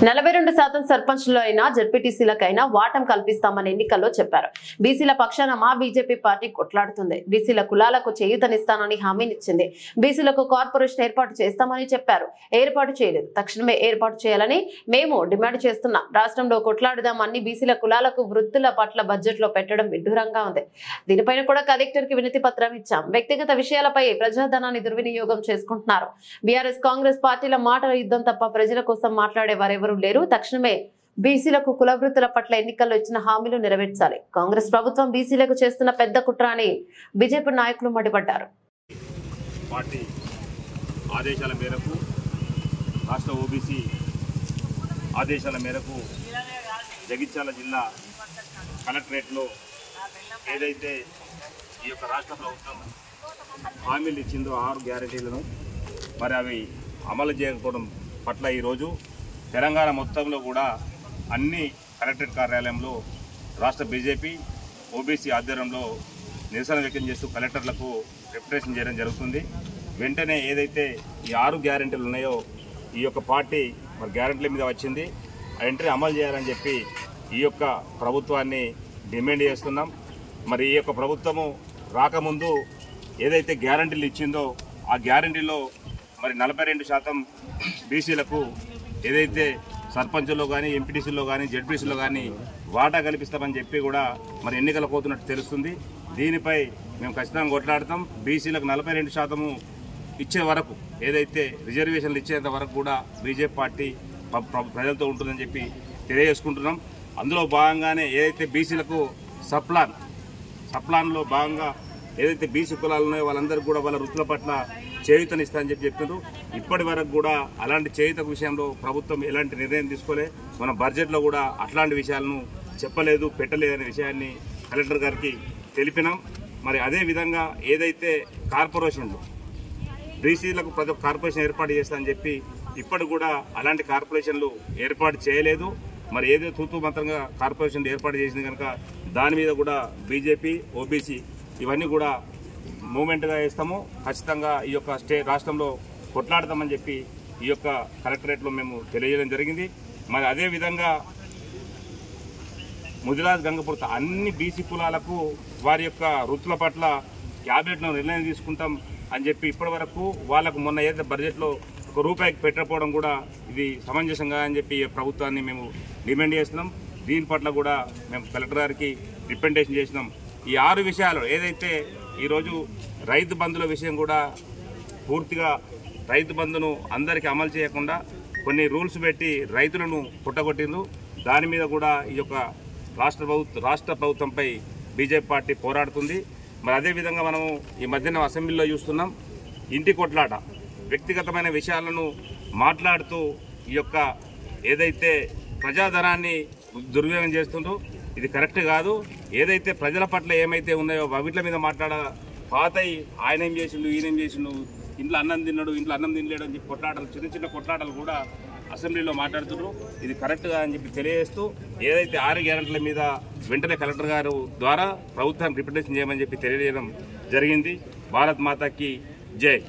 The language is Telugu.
42% సర్పంచ్లు అయినా జెడ్పీటీసీలకైనా వాటం కల్పిస్తామని ఎన్నికల్లో చెప్పారు. బీసీల పక్షాన మా బీజేపీ పార్టీ కొట్లాడుతుంది. బీసీల కులాలకు చేయూతనిస్తానని హామీనిచ్చింది. బీసీలకు కార్పొరేషన్ ఏర్పాటు చేస్తామని చెప్పారు. ఏర్పాటు చేయలేదు. తక్షణమే ఏర్పాటు చేయాలని మేము డిమాండ్ చేస్తున్నాం. రాష్ట్రంలో కొట్లాడుదాం. అన్ని బీసీల కులాలకు వృత్తుల పట్ల బడ్జెట్ లో పెట్టడం విడ్డూరంగా ఉంది. దీనిపైన కూడా కలెక్టర్ కి వినతి పత్రం ఇచ్చాం. వ్యక్తిగత విషయాలపై ప్రజాధనాన్ని దుర్వినియోగం చేసుకుంటున్నారు. బీఆర్ఎస్ కాంగ్రెస్ పార్టీల మాటల యుద్ధం తప్ప ప్రజల కోసం మాట్లాడే వారెవరూ లేరు. తక్షణమే బీసీలకు కుల వృత్తుల పట్ల ఎన్నికల్లో ఇచ్చిన హామీలు నెరవేర్చాలి. కాంగ్రెస్ ప్రభుత్వం బీసీలకు చేస్తున్న పెద్ద కుట్ర అని బీజేపీ నాయకులు మండిపడ్డారు. పార్టీ ఆదేశాల మేరకు రాష్ట్ర ఓబీసీ ఆదేశాల మేరకు జగిత్యాల జిల్లా కలెక్టరేట్లో ఏదైతే ఈ యొక్క రాష్ట్ర ప్రభుత్వం హామీలు ఇచ్చిందో 6 గ్యారెంటీలను మరి అవి అమలు చేయకపోవడం పట్ల ఈరోజు తెలంగాణ మొత్తంలో కూడా అన్ని కలెక్టరేట్ కార్యాలయంలో రాష్ట్ర బీజేపీ ఓబీసీ ఆధ్వర్యంలో నిరసన వ్యక్తం చేస్తూ కలెక్టర్లకు రిప్రజెంటేషన్ చేయడం జరుగుతుంది. వెంటనే ఏదైతే ఈ 6 గ్యారెంటీలు ఉన్నాయో ఈ యొక్క పార్టీ మరి గ్యారెంటీల మీద వచ్చింది వెంటనే అమలు చేయాలని చెప్పి ఈ యొక్క ప్రభుత్వాన్ని డిమాండ్ చేస్తున్నాం. మరి ఈ యొక్క ప్రభుత్వము రాకముందు ఏదైతే గ్యారెంటీలు ఇచ్చిందో ఆ గ్యారెంటీలో మరి 42% బీసీలకు ఏదైతే సర్పంచుల్లో కానీ ఎంపీటీసీలో కానీ జెడ్పీసీలో కానీ వాటా కల్పిస్తామని చెప్పి కూడా మరి ఎన్నికలు పోతున్నట్టు తెలుస్తుంది. దీనిపై మేము ఖచ్చితంగా కొట్లాడతాం. బీసీలకు 42% ఇచ్చే వరకు ఏదైతే రిజర్వేషన్లు ఇచ్చేంత వరకు కూడా బీజేపీ పార్టీ ప్రజలతో ఉంటుందని చెప్పి తెలియజేసుకుంటున్నాం. అందులో భాగంగానే ఏదైతే బీసీలకు సప్లాన్లో భాగంగా ఏదైతే బీసీ కులాలు ఉన్నాయో వాళ్ళందరికీ కూడా వాళ్ళ వృత్తుల పట్ల చేయూతనిస్తారని చెప్తున్నారు. ఇప్పటి వరకు కూడా అలాంటి చేయూత విషయంలో ప్రభుత్వం ఎలాంటి నిర్ణయం తీసుకోలే. మన బడ్జెట్లో కూడా అట్లాంటి విషయాలను చెప్పలేదు, పెట్టలేదనే విషయాన్ని కలెక్టర్ గారికి తెలిపినాం. మరి అదేవిధంగా ఏదైతే కార్పొరేషన్లు బీసీలకు ప్రతి కార్పొరేషన్ ఏర్పాటు చేస్తామని చెప్పి ఇప్పటి కూడా అలాంటి కార్పొరేషన్లు ఏర్పాటు చేయలేదు. మరి ఏదో తూతూ మంత్రంగా కార్పొరేషన్లు ఏర్పాటు చేసింది కనుక దాని మీద కూడా బీజేపీ ఓబీసీ ఇవన్నీ కూడా మూమెంట్గా వేస్తాము. ఖచ్చితంగా ఈ యొక్క రాష్ట్రంలో కొట్లాడతామని చెప్పి ఈ యొక్క కలెక్టరేట్లో మేము తెలియజేయడం జరిగింది. మరి అదేవిధంగా ముదిరాజ్ గంగపుర్త అన్ని బీసీ కులాలకు వారి యొక్క వృత్తుల పట్ల క్యాబినెట్లో నిర్ణయం తీసుకుంటాం అని చెప్పి ఇప్పటి వరకు వాళ్ళకు మొన్న ఏదైతే బడ్జెట్లో ₹1 పెట్టకపోవడం కూడా ఇది సమంజసంగా అని చెప్పి ప్రభుత్వాన్ని మేము డిమాండ్ చేస్తున్నాం. దీని పట్ల కూడా మేము కలెక్టర్ గారికి రిప్రజెంటేషన్ చేసినాం. ఈ 6 విషయాలు ఏదైతే ఈరోజు రైతు బంధుల విషయం కూడా పూర్తిగా రైతు బంధును అందరికీ అమలు చేయకుండా కొన్ని రూల్స్ పెట్టి రైతులను పుట్టగొట్టిండ్రు. దాని మీద కూడా ఈ యొక్క రాష్ట్ర ప్రభుత్వంపై బీజేపీ పార్టీ పోరాడుతుంది. మరి అదేవిధంగా మనము ఈ మధ్యన అసెంబ్లీలో చూస్తున్నాం ఇంటి కొట్లాట వ్యక్తిగతమైన విషయాలను మాట్లాడుతూ ఈ యొక్క ఏదైతే ప్రజాధనాన్ని దుర్వినియోగం చేస్తుందో ఇది కరెక్ట్ కాదు. ఏదైతే ప్రజల పట్ల ఏమైతే ఉన్నాయో వీటి మీద పాతయి ఆయన ఏం చేసిండు, ఈయనేం చేసిండు, ఇంట్లో అన్నం తిన్నాడు, ఇంట్లో అన్నం తినలేడు అని చెప్పి కొట్లాటలు చిన్న కొట్లాటలు కూడా అసెంబ్లీలో మాట్లాడుతున్నారు. ఇది కరెక్ట్గా అని చెప్పి తెలియజేస్తూ ఏదైతే 6 గ్యారెంటీల మీద వెంటనే కలెక్టర్ గారు ద్వారా ప్రభుత్వాన్ని రిప్రజెంటేషన్ చేయమని చెప్పి తెలియజేయడం జరిగింది. భారత్ మాతాకి జై.